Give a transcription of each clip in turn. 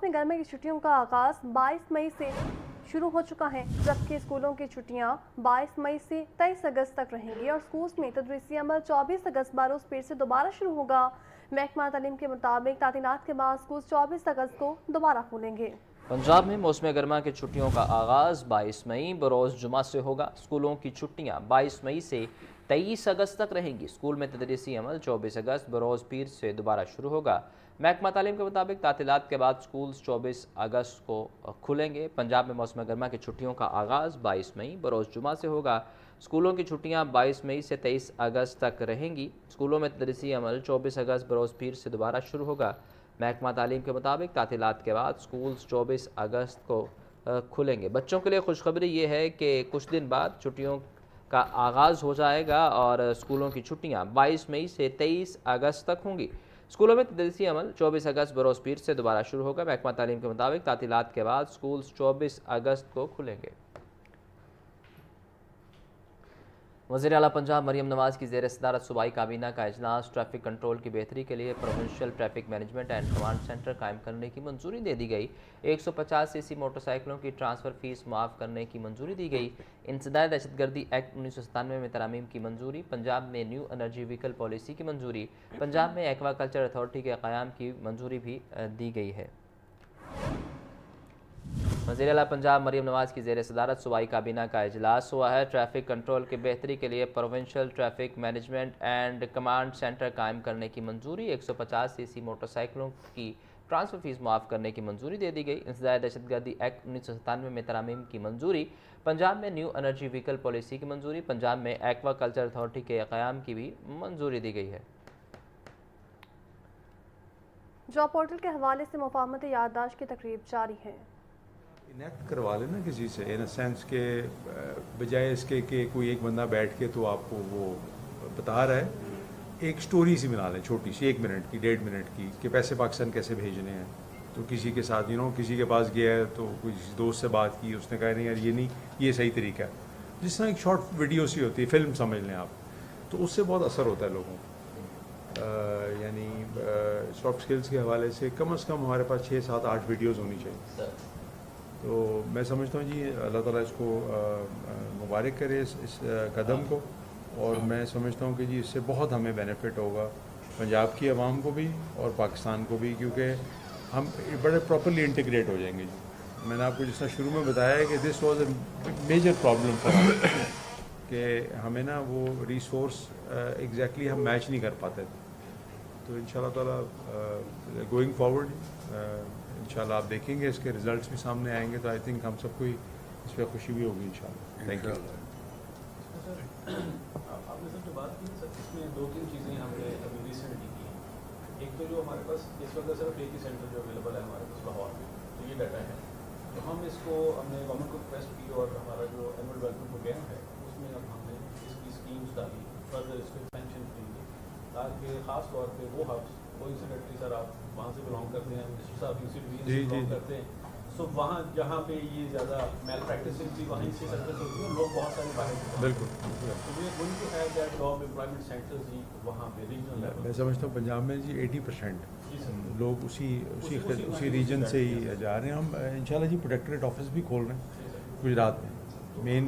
موسم گرما کی چھٹیوں کا آغاز 22 مئی سے شروع ہو چکا ہے، جبکہ اسکولوں کی چھٹیاں 22 مئی سے 23 اگست تک رہیں گی اور اسکولز میں تدریسی عمل 24 اگست بروز پیر سے دوبارہ شروع ہوگا۔ محکمہ تعلیم کے مطابق تعطیلات کے بعد اسکول 24 اگست کو دوبارہ کھولیں گے۔ پنجاب میں موسم گرما کی چھٹیوں کا آغاز 22 مئی بروز جمعہ سے ہوگا۔ اسکولوں کی چھٹیاں 22 مئی سے 23 اگست تک رہیں گی۔ اسکول میں تدریسی عمل 24 اگست بروز پیر سے دوبارہ شروع ہوگا۔ محکمہ تعلیم کے مطابق تعطیلات کے بعد اسکولز 24 اگست کو کھلیں گے۔ پنجاب میں موسم گرما کی چھٹیوں کا آغاز 22 مئی بروز جمعہ سے ہوگا۔ اسکولوں کی چھٹیاں 22 مئی سے 23 اگست تک رہیں گی۔ اسکولوں میں تدریسی عمل 24 اگست بروز پیر سے دوبارہ شروع ہوگا۔ محکمہ تعلیم کے مطابق تعطیلات کے بعد اسکولز 24 اگست کو کھلیں گے۔ بچوں کے لیے خوشخبری یہ ہے کہ کچھ دن بعد چھٹیوں کا آغاز ہو جائے گا اور اسکولوں کی چھٹیاں 22 مئی سے 23 اگست تک ہوں گی۔ اسکولوں میں تدریسی عمل 24 اگست بروز پیر سے دوبارہ شروع ہوگا۔ محکمہ تعلیم کے مطابق تعطیلات کے بعد اسکولز 24 اگست کو کھلیں گے۔ وزیر اعلیٰ پنجاب مریم نواز کی زیر صدارت صوبائی کابینہ کا اجلاس ٹریفک کنٹرول کی بہتری کے لیے provincial traffic management and command centre قائم کرنے کی منظوری دے دی گئی۔ 150 سی سی موٹر سائیکلوں کی ٹرانسفر فیس معاف کرنے کی منظوری دی گئی۔ انسداد دہشت گردی ایکٹ 1997 میں ترامیم کی منظوری۔ پنجاب میں نیو انرجی وہیکل پالیسی کی منظوری۔ پنجاب میں ایکوا کلچر اتھارٹی کے قیام کی منظوری بھی دی گئی ہے۔ وزیر اعلیٰ پنجاب مریم نواز کی زیر صدارت صوبائی کابینہ کا اجلاس ہوا ہے۔ ٹریفک کنٹرول کی بہتری کے لیے provincial traffic management and command centre قائم کرنے کی منظوری۔ 150 سی سی موٹر سائیکلوں کی ٹرانسفر فیس معاف کرنے کی منظوری دے دی گئی۔ انسداد دہشت گردی ایکٹ 1997 میں ترامیم کی منظوری۔ پنجاب میں نیو انرجی وہیکل پالیسی کی منظوری۔ پنجاب میں ایکوا کلچر اتھارٹی کے قیام کی بھی منظوری دی گئی ہے۔ جاب پورٹل کے حوالے سے مفاہمت یادداشت کی تقریب جاری ہے۔ انیکٹ کروا لینا کسی سے، ان سینس کے بجائے اس کے کہ کوئی ایک بندہ بیٹھ کے تو آپ کو وہ بتا رہا ہے، ایک سٹوری سی بنا لیں چھوٹی سی، 1 منٹ کی 1.5 منٹ کی، کہ پیسے پاکستان کیسے بھیجنے ہیں۔ تو کسی کے ساتھ کسی کے پاس گیا ہے تو کوئی دوست سے بات کی، اس نے کہا نہیں یار یہ صحیح طریقہ ہے، جس طرح ایک شارٹ ویڈیو سی ہوتی ہے، فلم سمجھ لیں آپ، تو اس سے بہت اثر ہوتا ہے لوگوں کو۔ یعنی سافٹ اسکلس کے حوالے سے کم از کم ہمارے پاس 6 7 8 ویڈیوز ہونی چاہیے۔ تو میں سمجھتا ہوں جی اللہ تعالیٰ اس کو مبارک کرے اس قدم کو، اور میں سمجھتا ہوں کہ جی اس سے بہت ہمیں بینیفٹ ہوگا، پنجاب کی عوام کو بھی اور پاکستان کو بھی، کیونکہ ہم بڑے پراپرلی انٹیگریٹ ہو جائیں گے جی۔ میں نے آپ کو جس طرح شروع میں بتایا ہے کہ this was a major problem for ہم، کہ ہمیں نا وہ ریسورس ایگزیکٹلی ہم میچ نہیں کر پاتے تھے۔ تو ان شاء اللہ تعالیٰ گوئنگ فارورڈ انشاءاللہ آپ دیکھیں گے اس کے ریزلٹس بھی سامنے آئیں گے، تو آئی تھنک ہم سب کو اس پہ خوشی بھی ہوگی انشاءاللہ۔ Thank you. آپ نے سب جو بات کی سر، اس میں 2-3 چیزیں ہم نے ابھی ریسنٹلی کی ہیں۔ ایک تو جو ہمارے پاس اس وقت صرف ایک ہی سینٹر جو اویلیبل ہے ہمارے پاس لاہور میں، تو یہ ڈاٹا ہے، تو ہم اس کو ہم نے گورنمنٹ کو ریکویسٹ کی، اور ہمارا جو اینول ڈیولپمنٹ پروگرام ہے اس میں اب ہم نے اس کی اسکیمس ڈالی، فردر اس کو ایکسپینشن دیں گے، تاکہ خاص طور پہ وہ ہبس، کوئی سیکرٹری سر آپ وہاں سے بلانگ کرتے ہیں، منسٹر صاحب کسی ڈویژن سے بلانگ کرتے ہیں، سو وہاں جہاں پہ یہ زیادہ میل پریکٹسنگ تھی وہیں سے سکسیس ہوتی ہے، اور لوگ بہت سارے باہر ہوتے ہیں۔ بالکل تو یہ going to have that job employment centres ہی وہاں پہ ریجنل لیول۔ میں سمجھتا ہوں پنجاب میں جی 80% لوگ اسی ریجن سے ہی جا رہے ہیں۔ ہم انشاءاللہ جی پروٹیکٹریٹ آفس بھی کھول رہے ہیں گجرات میں،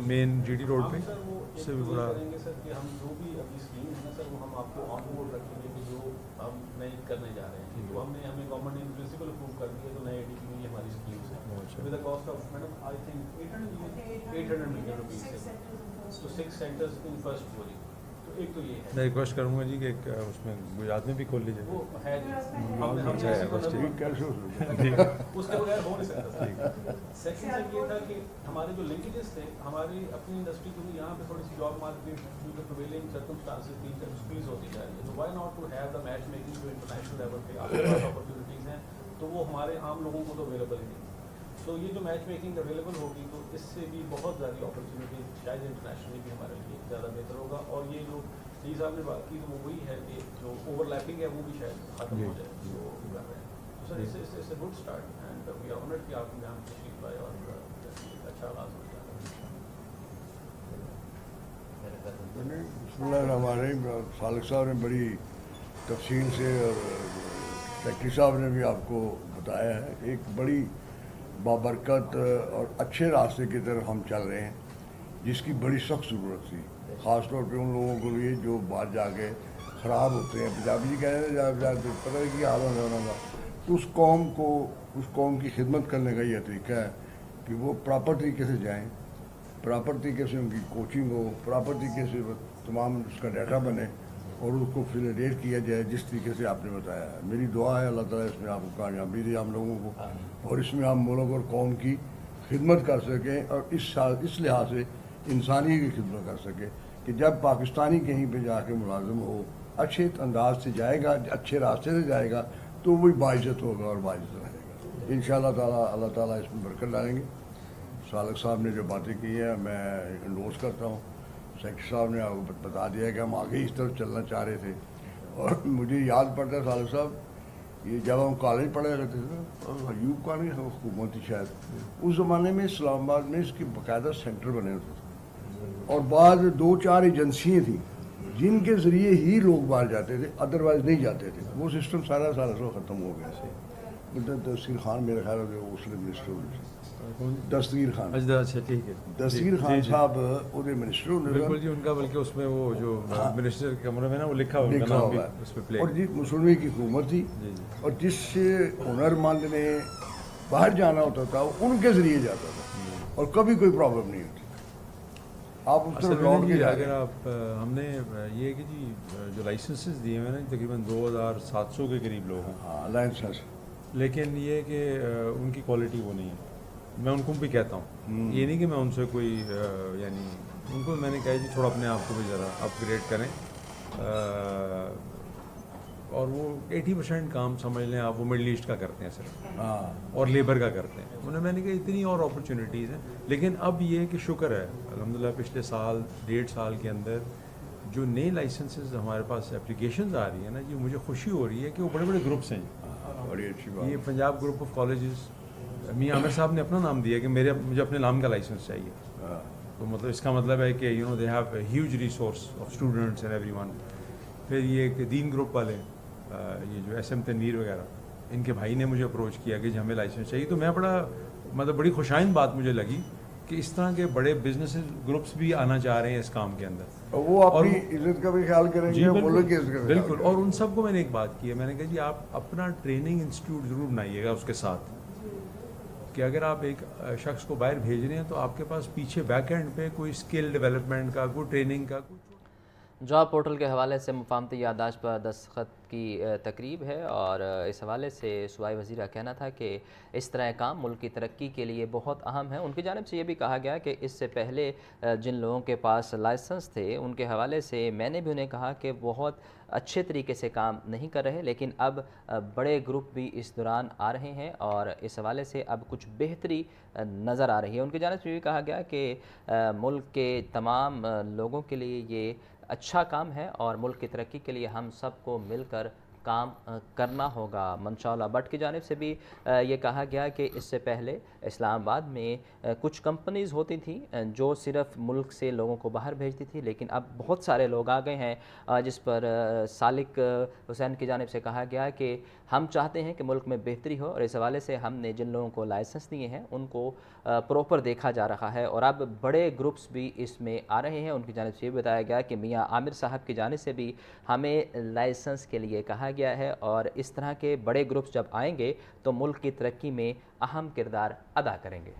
مین جی ٹی روڈ پہ، اس سے بھی بڑا کریں گے سر کہ ہم جو بھی ابھی اسکیم ہے نا سر، وہ ہم آپ کو آن بورڈ رکھیں گے کہ جو ہم نئے کرنے جا رہے ہیں، تو ہمیں گورنمنٹ نے پرنسپل اپروو کر دیا، تو نئے ADP میں یہ ہماری اسکیمس ہیں with a cost of madam I think 800 million rupees ہے، تو 6 سینٹرز ان فرسٹ بولی۔ تو ایک تو یہ ہے، میں ریکویسٹ کروں گا جی کہ اس میں گجرات میں بھی کھول لیجیے۔ وہ ہے اس کے بغیر ہو نہیں سکتا۔ سیکنڈ سر یہ تھا کہ ہمارے جو لنکیجز تھے، ہماری اپنی انڈسٹری کو بھی یہاں پہ تھوڑی سی جاب مارکیٹ جو پریویلنگ سرکمسٹانسز تھی اسکویز ہوتی جا رہی ہے، تو why not to have the match making جو انٹرنیشنل لیول پہ آپ کے پاس اپرچونیٹیز ہیں، تو وہ ہمارے عام لوگوں کو تو اویلیبل ہی نہیں۔ تو یہ جو میچ میکنگ اویلیبل ہوگی تو اس سے بھی بہت زیادہ اپرچونیٹی شاید انٹرنیشنلی بھی ہمارے لیے زیادہ بہتر ہوگا، اور یہ جو سی صاحب نے بات کی تو وہ وہی ہے کہ جو اوور لیپنگ ہے وہ بھی شاید ختم ہو جائے، جو کر رہے ہیں۔ تو sir is a good start, and we are honoured کہ آپ نے ہم تشریف لائے اور اچھا آغاز ہو جائے۔ بسم اللہ الرحمن الرحیم۔ خالق صاحب نے بڑی تفصیل سے، اور سیکرٹری صاحب نے بھی آپ کو بتایا ہے، ایک بڑی بابرکت اور اچھے راستے کی طرف ہم چل رہے ہیں، جس کی بڑی سخت ضرورت تھی، خاص طور پہ ان لوگوں کے لیے جو باہر جا کے خراب ہوتے ہیں. پنجابی جی کہہ رہے ہیں جا پتہ ہے کہ حال ہونا تھا. تو اس قوم کی خدمت کرنے کا یہ طریقہ ہے کہ وہ پراپر طریقے سے جائیں، پراپر طریقے سے ان کی کوچنگ ہو، پراپر طریقے سے تمام اس کا ڈیٹا بنے اور اس کو فیسیلیٹیٹ کیا جائے جس طریقے سے آپ نے بتایا ہے. میری دعا ہے اللہ تعالیٰ اس میں آپ کو کامیابی دے ہم لوگوں کو، اور اس میں ہم ملک اور قوم کی خدمت کر سکیں، اور اس لحاظ سے انسانی کی خدمت کر سکیں کہ جب پاکستانی کہیں پہ جا کے ملازم ہو، اچھے انداز سے جائے گا، اچھے راستے سے جائے گا تو وہی باعزت ہوگا اور باعزت رہے گا انشاءاللہ تعالیٰ. اللہ تعالیٰ اس میں برکت ڈالیں گے. سالک صاحب نے جو باتیں کی ہیں میں انڈورس کرتا ہوں. سیکٹری صاحب نے آپ کو بتا دیا کہ ہم آگے اس طرف چلنا چاہ رہے تھے. اور مجھے یاد پڑتا ہے سالک صاحب، یہ جب ہم کالج پڑھا کرتے تھے اور ایوب کا نہیں حکومت تھی شاید، اس زمانے میں اسلام آباد میں اس کے باقاعدہ سینٹر بنے ہوتے تھے، اور بعض 2-4 ایجنسیاں تھیں جن کے ذریعے ہی لوگ باہر جاتے تھے، ادروائز نہیں جاتے تھے. وہ سسٹم سارا ختم ہو گیا سے. دستگیر خان میرے خیال ہے اس نے منسٹر، دستگیر خان، اچھا ٹھیک ہے، دستگیر خان صاحب وہ منسٹر بالکل جی. ان کا بلکہ اس میں وہ جو منسٹر کے کمرے میں نا وہ لکھا دیکھا ہوا ہوگا. اس پہ پلے. اور جی مسلمے کی حکومت تھی، اور جس ہنرمند نے باہر جانا ہوتا تھا وہ ان کے ذریعے جاتا تھا اور کبھی کوئی پرابلم نہیں ہوتی. آپ اس طرح لوٹ کے اگر آپ ہم نے یہ کہ جی جو لائسنسز دیے ہوئے ہیں تقریباً 2700 کے قریب لوگ ہیں. ہاں لائسنس، لیکن یہ کہ ان کی کوالٹی وہ نہیں ہے. میں ان کو بھی کہتا ہوں، یہ نہیں کہ میں ان سے کوئی یعنی ان کو میں نے کہا جی تھوڑا اپنے آپ کو بھی ذرا اپ گریڈ کریں، اور وہ 80% کام سمجھ لیں آپ وہ مڈل ایسٹ کا کرتے ہیں صرف، ہاں اور لیبر کا کرتے ہیں. میں نے کہا اتنی اور اپرچونیٹیز ہیں. لیکن اب یہ کہ شکر ہے الحمدللہ پچھلے سال 1.5 سال کے اندر جو نئے لائسنسز ہمارے پاس اپلیکیشنز آ رہی ہیں نا جی، مجھے خوشی ہو رہی ہے کہ وہ بڑے بڑے گروپس ہیں. بڑی اچھی بات. یہ پنجاب گروپ آف کالجز، میاں عامر صاحب نے اپنا نام دیا کہ مجھے اپنے نام کا لائسنس چاہیے. تو مطلب اس کا مطلب ہے کہ they have a huge resource of students and every one. پھر یہ کہ دین گروپ والے، یہ جو ایس ایم تنویر وغیرہ، ان کے بھائی نے مجھے اپروچ کیا کہ ہمیں لائسنس چاہیے. تو میں بڑی خوشائند بات مجھے لگی کہ اس طرح کے بڑے بزنس گروپس بھی آنا چاہ رہے ہیں اس کام کے اندر. وہ اپنی عزت کا بھی خیال کریں گے، ملک کی عزت کا بھی خیال بالکل. اور ان سب کو میں نے ایک بات کی ہے، میں نے کہا جی آپ اپنا ٹریننگ انسٹیٹیوٹ ضرور بنائیے گا اس کے ساتھ، کہ اگر آپ ایک شخص کو باہر بھیج رہے ہیں تو آپ کے پاس پیچھے بیک اینڈ پہ کوئی اسکل ڈیولپمنٹ کا، کوئی ٹریننگ کا، کوئی جاب پورٹل کے حوالے سے مفاہمتی یادداشت پر دستخط کی تقریب ہے، اور اس حوالے سے صوبائی وزیر کا کہنا تھا کہ اس طرح کام ملک کی ترقی کے لیے بہت اہم ہے. ان کی جانب سے یہ بھی کہا گیا کہ اس سے پہلے جن لوگوں کے پاس لائسنس تھے ان کے حوالے سے میں نے بھی انہیں کہا کہ بہت اچھے طریقے سے کام نہیں کر رہے، لیکن اب بڑے گروپ بھی اس دوران آ رہے ہیں اور اس حوالے سے اب کچھ بہتری نظر آ رہی ہے. ان کی جانب سے یہ کہا گیا کہ ملک کے تمام لوگوں کے لیے یہ اچھا کام ہے اور ملک کی ترقی کے لیے ہم سب کو مل کر کام کرنا ہوگا. منشاء بٹ کی جانب سے بھی یہ کہا گیا کہ اس سے پہلے اسلام آباد میں کچھ کمپنیز ہوتی تھیں جو صرف ملک سے لوگوں کو باہر بھیجتی تھی، لیکن اب بہت سارے لوگ آ گئے ہیں، جس پر سالک حسین کی جانب سے کہا گیا کہ ہم چاہتے ہیں کہ ملک میں بہتری ہو، اور اس حوالے سے ہم نے جن لوگوں کو لائسنس دیے ہیں ان کو پراپر دیکھا جا رہا ہے، اور اب بڑے گروپس بھی اس میں آ رہے ہیں. ان کی جانب سے یہ بتایا گیا کہ میاں عامر صاحب کی جانب سے بھی ہمیں لائسنس کے لیے کہا گیا ہے، اور اس طرح کے بڑے گروپس جب آئیں گے تو ملک کی ترقی میں اہم کردار ادا کریں گے.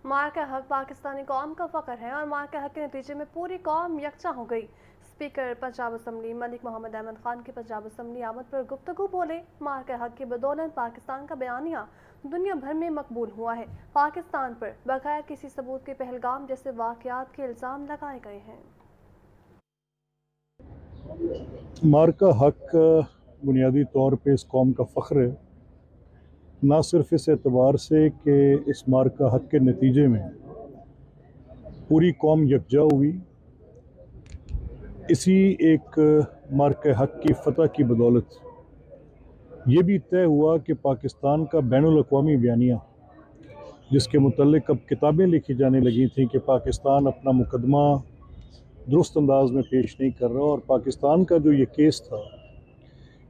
مارکہ حق پاکستانی قوم کا فخر ہے، اور مارکہ حق کے نتیجے میں پوری قوم یکجا ہو گئی. اسپیکر پنجاب اسمبلی ملک محمد احمد خان کی پنجاب اسمبلی آمد پر گفتگو بولے. مارکہ حق کی بدولت پاکستان کا بیانیہ دنیا بھر میں مقبول ہوا ہے. پاکستان پر بغیر کسی ثبوت کے پہلگام جیسے واقعات کے الزام لگائے گئے ہیں. مارکہ حق بنیادی طور پہ اس قوم کا فخر ہے، نہ صرف اس اعتبار سے کہ اس مارکہ حق کے نتیجے میں پوری قوم یکجا ہوئی، اسی ایک مارکہ حق کی فتح کی بدولت یہ بھی طے ہوا کہ پاکستان کا بین الاقوامی بیانیہ، جس کے متعلق اب کتابیں لکھی جانے لگی تھیں کہ پاکستان اپنا مقدمہ درست انداز میں پیش نہیں کر رہا، اور پاکستان کا جو یہ کیس تھا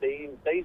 23